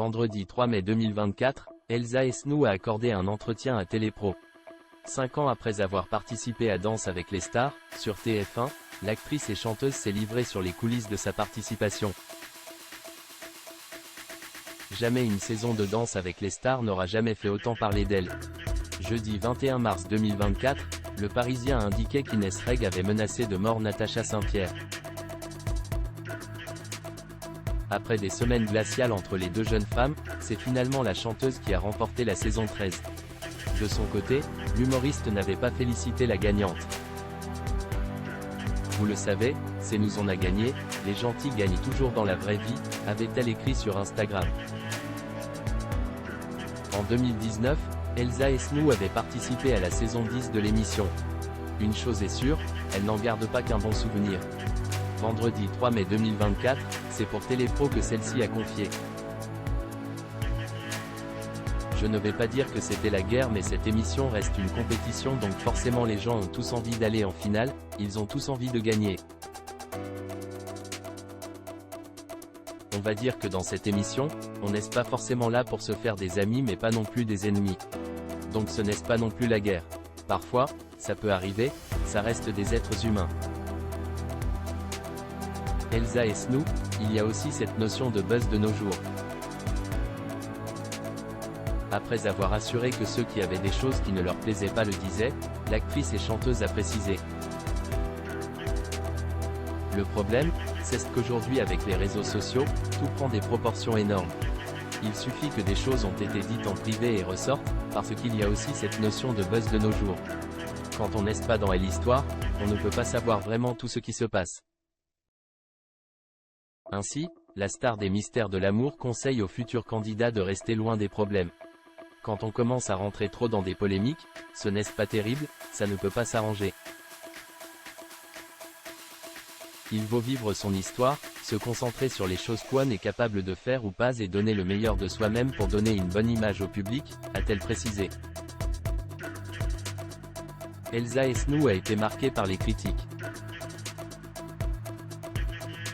Vendredi 3 mai 2024, Elsa Esnou a accordé un entretien à Télépro. 5 ans après avoir participé à Danse avec les stars, sur TF1, l'actrice et chanteuse s'est livrée sur les coulisses de sa participation. Jamais une saison de Danse avec les stars n'aura jamais fait autant parler d'elle. Jeudi 21 mars 2024, le Parisien a indiqué qu'Inès Reg avait menacé de mort Natacha Saint-Pierre. Après des semaines glaciales entre les deux jeunes femmes, c'est finalement la chanteuse qui a remporté la saison 13. De son côté, l'humoriste n'avait pas félicité la gagnante. Vous le savez, c'est nous on a gagné, les gentils gagnent toujours dans la vraie vie, avait-elle écrit sur Instagram. En 2019, Elsa Esnou avait participé à la saison 10 de l'émission. Une chose est sûre, elle n'en garde pas qu'un bon souvenir. Vendredi 3 mai 2024, c'est pour Télépro que celle-ci a confié. Je ne vais pas dire que c'était la guerre, mais cette émission reste une compétition, donc forcément les gens ont tous envie d'aller en finale, ils ont tous envie de gagner. On va dire que dans cette émission, on n'est pas forcément là pour se faire des amis mais pas non plus des ennemis. Donc ce n'est pas non plus la guerre. Parfois, ça peut arriver, ça reste des êtres humains. Elsa Esnou, il y a aussi cette notion de buzz de nos jours. Après avoir assuré que ceux qui avaient des choses qui ne leur plaisaient pas le disaient, l'actrice et chanteuse a précisé. Le problème, c'est qu'aujourd'hui avec les réseaux sociaux, tout prend des proportions énormes. Il suffit que des choses ont été dites en privé et ressortent, parce qu'il y a aussi cette notion de buzz de nos jours. Quand on n'est pas dans l'histoire, on ne peut pas savoir vraiment tout ce qui se passe. Ainsi, la star des mystères de l'amour conseille aux futurs candidats de rester loin des problèmes. Quand on commence à rentrer trop dans des polémiques, ce n'est pas terrible, ça ne peut pas s'arranger. Il vaut vivre son histoire, se concentrer sur les choses qu'on est capable de faire ou pas et donner le meilleur de soi-même pour donner une bonne image au public, a-t-elle précisé. Elsa Esnou a été marquée par les critiques.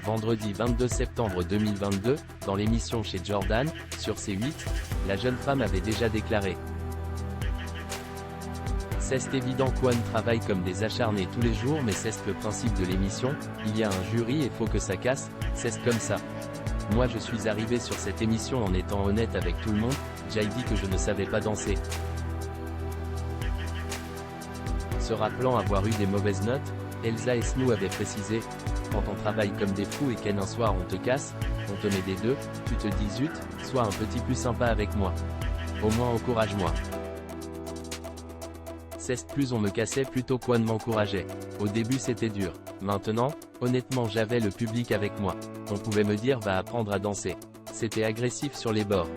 Vendredi 22 septembre 2022, dans l'émission Chez Jordan, sur C8, la jeune femme avait déjà déclaré. C'est évident qu'on travaille comme des acharnés tous les jours, mais c'est le principe de l'émission, il y a un jury et faut que ça casse, c'est comme ça. Moi je suis arrivé sur cette émission en étant honnête avec tout le monde, j'ai dit que je ne savais pas danser. Se rappelant avoir eu des mauvaises notes, Elsa Esnou avait précisé. Quand on travaille comme des fous et qu'un soir on te casse, on te met des deux, tu te dis zut, sois un petit plus sympa avec moi. Au moins encourage-moi. C'est plus on me cassait plutôt qu'on m'encourageait. Au début c'était dur. Maintenant, honnêtement j'avais le public avec moi. On pouvait me dire va apprendre à danser. C'était agressif sur les bords.